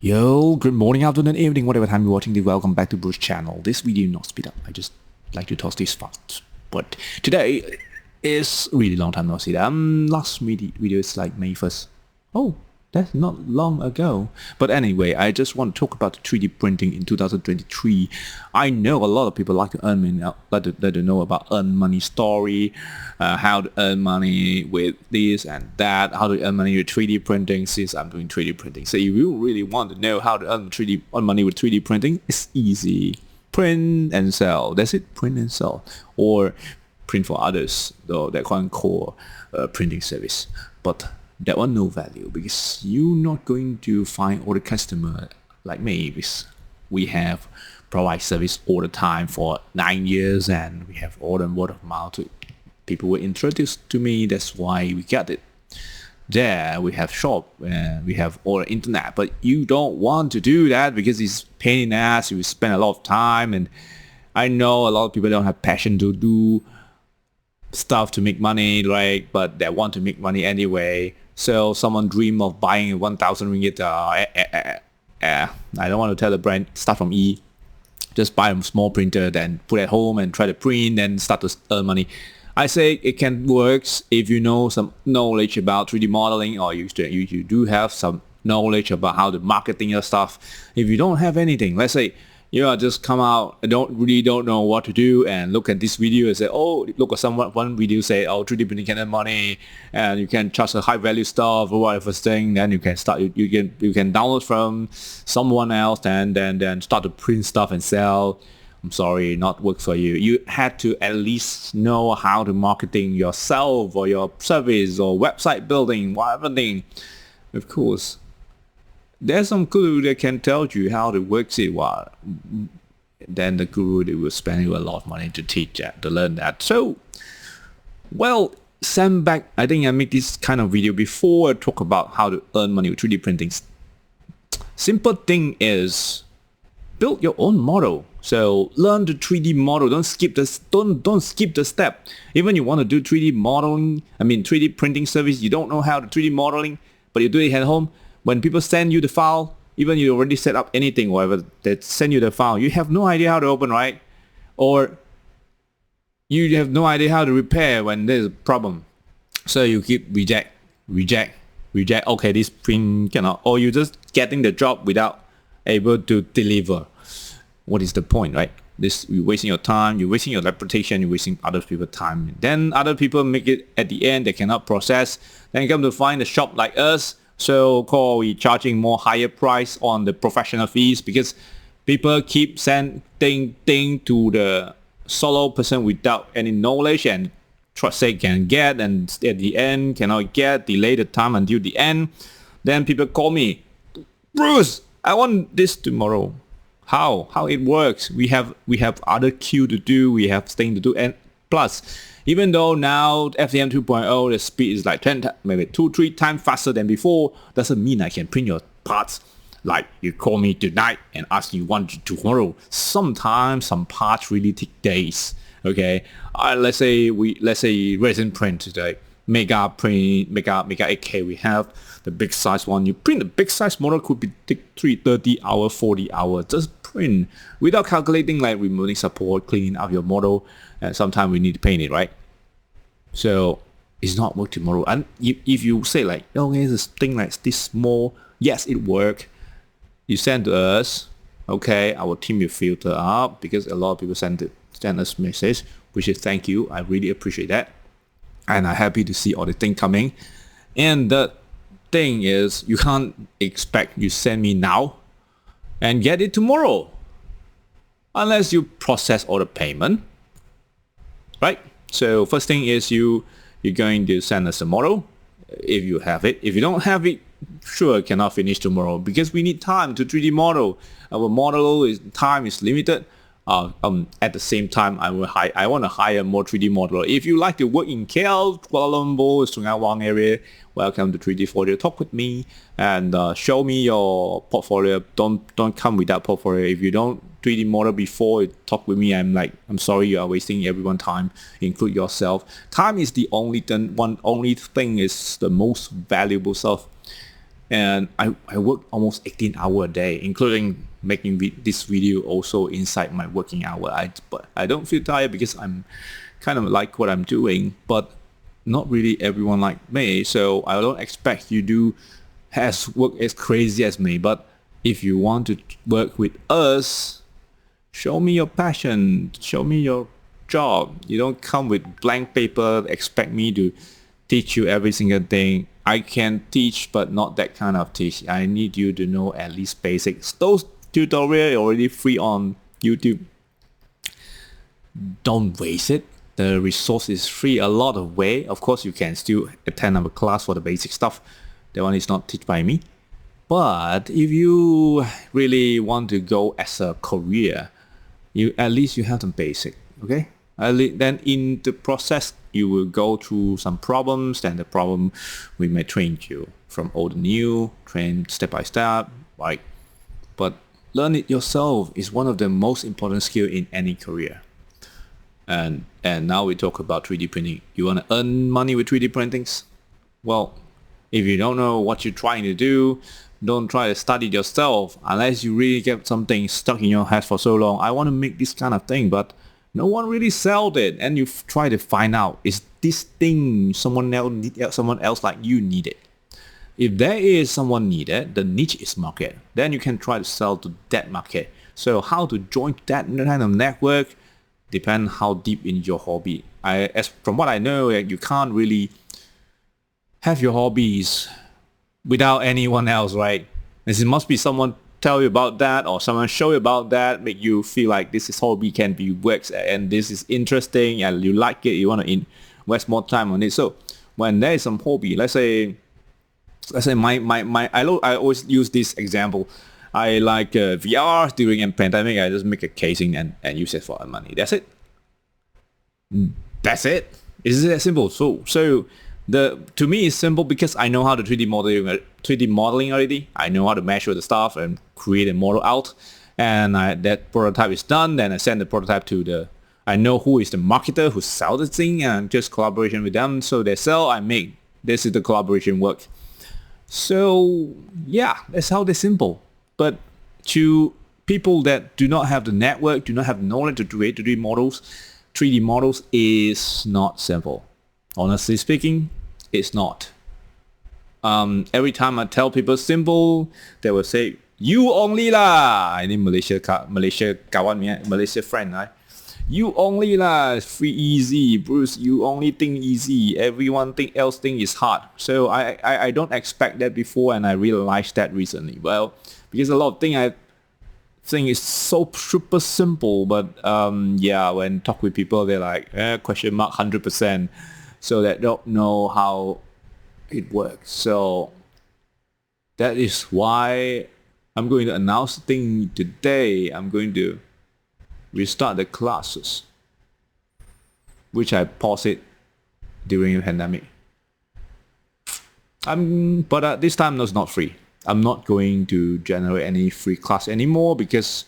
Yo, good morning, afternoon, evening, whatever time you're watching this. Welcome back to Bruce channel. This video not speed up. I just like to toss these facts. But today is really long time no see that. Last video is like May 1st. Oh, that's not long ago. But anyway, I just want to talk about the 3D printing in 2023. I know a lot of people like to earn money, like to know about earn money story, how to earn money with this and that, how to earn money with 3D printing since I'm doing 3D printing. So if you really want to know how to earn money with 3D printing, it's easy. Print and sell. That's it. Print and sell. Or print for others, though that one call printing service. But that one no value because you're not going to find all the customer like me because we have provide service all the time for 9 years and we have all the word of mouth. People were introduced to me, that's why we got it. There we have shop and we have all the internet, but you don't want to do that because it's pain in the ass. You spend a lot of time, and I know a lot of people don't have passion to do stuff to make money, right? But they want to make money anyway. So someone dream of buying a 1,000 ringgit. I don't want to tell the brand. Start from E. Just buy a small printer, then put at home and try to print, then start to earn money. I say it can work if you know some knowledge about 3D modeling, or you do have some knowledge about how to marketing your stuff. If you don't have anything, let's say you are just come out and don't know what to do and look at this video and say, oh, look at one video say, oh, 3D printing can earn money and you can charge a high value stuff or whatever thing. Then you can start, you can download from someone else and then start to print stuff and sell. I'm sorry, not work for you. You had to at least know how to marketing yourself or your service or website building, whatever thing. Of course, there's some guru that can tell you how to work it. Well, then the guru, they will spend you a lot of money to teach that, to learn that. So, well, send back. I think I make this kind of video before I talk about how to earn money with 3D printing. Simple thing is build your own model. So learn the 3D model. Don't skip the step. Even you want to do 3D modeling, 3D printing service, you don't know how to 3D modeling, but you do it at home. When people send you the file, even you already set up anything, whatever, they send you the file, you have no idea how to open, right? Or you have no idea how to repair when there's a problem. So you keep reject. Okay, this print cannot. Or you're just getting the job without able to deliver. What is the point, right? You're wasting your time, you're wasting your reputation, you're wasting other people's time. Then other people make it at the end, they cannot process. Then you come to find a shop like us, so-called we charging more higher price on the professional fees because people keep sending thing to the solo person without any knowledge and trust say can get, and at the end cannot get, delay the time until the end. Then people call me, Bruce, I want this tomorrow. How it works? We have other queue to do, we have things to do, and plus even though now FDM 2.0 the speed is like 10 maybe 2-3 times faster than before, doesn't mean I can print your parts like you call me tonight and ask you want tomorrow. Sometimes some parts really take days. Okay, let's say resin print today, mega 8K, we have the big size one. You print the big size model could be take 30 hours, 40 hours just print without calculating like removing support, cleaning up your model, and sometimes we need to paint it, right? So it's not work tomorrow. And if you say like, oh, here's this thing like this small, yes, it work. You send to us, okay, our team will filter up because a lot of people send us message, which is thank you. I really appreciate that. And I'm happy to see all the thing coming. And the thing is, you can't expect you send me now and get it tomorrow unless you process all the payment, right? So first thing is you're going to send us a model if you have it. If you don't have it, sure, cannot finish tomorrow because we need time to 3D model. Our model time is limited. At the same time, I want to hire more 3D modeler. If you like to work in KL, Kuala Lumpur, Sungai Wang area, welcome to 3D Folio. Talk with me and show me your portfolio. Don't come without portfolio. If you don't 3D model before you talk with me, I'm sorry, you are wasting everyone's time, include yourself. Time is the only thing is the most valuable stuff. And I work almost 18 hours a day, including making this video also inside my working hour. But I don't feel tired because I'm kind of like what I'm doing, but not really everyone like me. So I don't expect you to work as crazy as me. But if you want to work with us, show me your passion, show me your job. You don't come with blank paper, expect me to teach you every single thing. I can teach, but not that kind of teach. I need you to know at least basics. Those tutorials are already free on YouTube. Don't waste it. The resource is free a lot of way. Of course, you can still attend our class for the basic stuff. That one is not taught by me. But if you really want to go as a career, at least you have some basic, okay? Then in the process, you will go through some problems. Then the problem we may train you from old to new, train step by step, right? But learn it yourself is one of the most important skills in any career. And now we talk about 3D printing. You want to earn money with 3D printings? Well, if you don't know what you're trying to do, don't try to study yourself unless you really get something stuck in your head for so long. I want to make this kind of thing, but no one really sells it. And you try to find out, is this thing someone else like you need it? If there is someone needed, the niche is market. Then you can try to sell to that market. So how to join that kind of network depends how deep in your hobby. As from what I know, you can't really have your hobbies without anyone else, right? It must be someone tell you about that or someone show you about that, make you feel like this is hobby can be works and this is interesting and you like it, you want to invest more time on it. So when there is some hobby, let's say I always use this example. I like VR during a pandemic. I just make a casing and use it for money. That's it. That's it. Is it that simple? So to me it's simple because I know how to 3D modeling already. I know how to measure the stuff and create a model out, and that prototype is done. Then I send the prototype to I know who is the marketer who sells the thing, and just collaboration with them. So they sell, I make. This is the collaboration work. So yeah, that's how they're simple. But to people that do not have the network, do not have knowledge to create 3D models is not simple. Honestly speaking, it's not. Every time I tell people simple, they will say, you only lah. Ini Malaysia kawan punya, Malaysia friend, right? You only lah, free easy, Bruce. You only think easy. Everyone else think is hard. So I don't expect that before, and I realized that recently. Well, because a lot of things I think is so super simple, but yeah, when talk with people, they're like question mark 100%. So they don't know how it works. So that is why I'm going to announce the thing today. I'm going to restart the classes, which I paused it during the pandemic. But this time it's not free. I'm not going to generate any free class anymore because,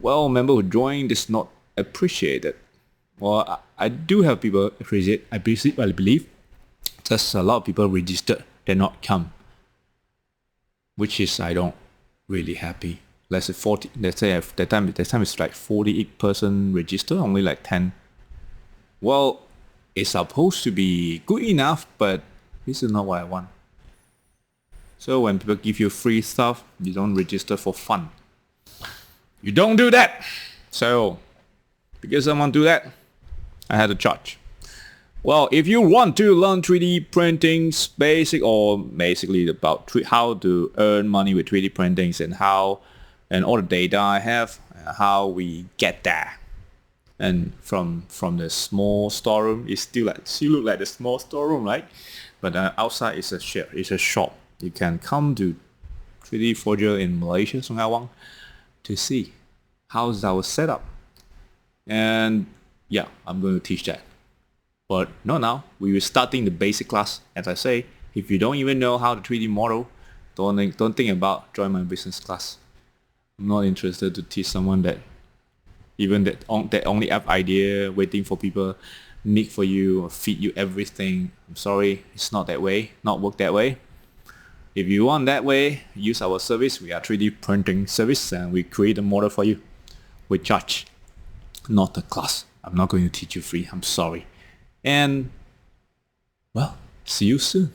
well, member who joined is not appreciated. Well, I do have people appreciate. I believe just a lot of people registered, they're not come, which is I don't really happy. Let's say 40. Let's say at that time it's like 48 person register, only like 10. Well, it's supposed to be good enough, but this is not what I want. So when people give you free stuff, you don't register for fun. You don't do that. So because someone do that, I had to charge. Well, if you want to learn 3D printings, basically about how to earn money with 3D printings and all the data I have, how we get there. And from the small storeroom, it still look like the small storeroom, right? But outside it's a shop. You can come to 3D Forger in Malaysia, Sungai Wang, to see how's our setup. And yeah, I'm going to teach that. But not now. We were starting the basic class. As I say, if you don't even know how to 3D model, don't think about join my business class. I'm not interested to teach someone that only have idea, waiting for people make for you or feed you everything. I'm sorry, it's not that way. Not work that way. If you want that way, use our service. We are 3D printing service and we create a model for you. We charge, not a class. I'm not going to teach you free. I'm sorry. And well, see you soon.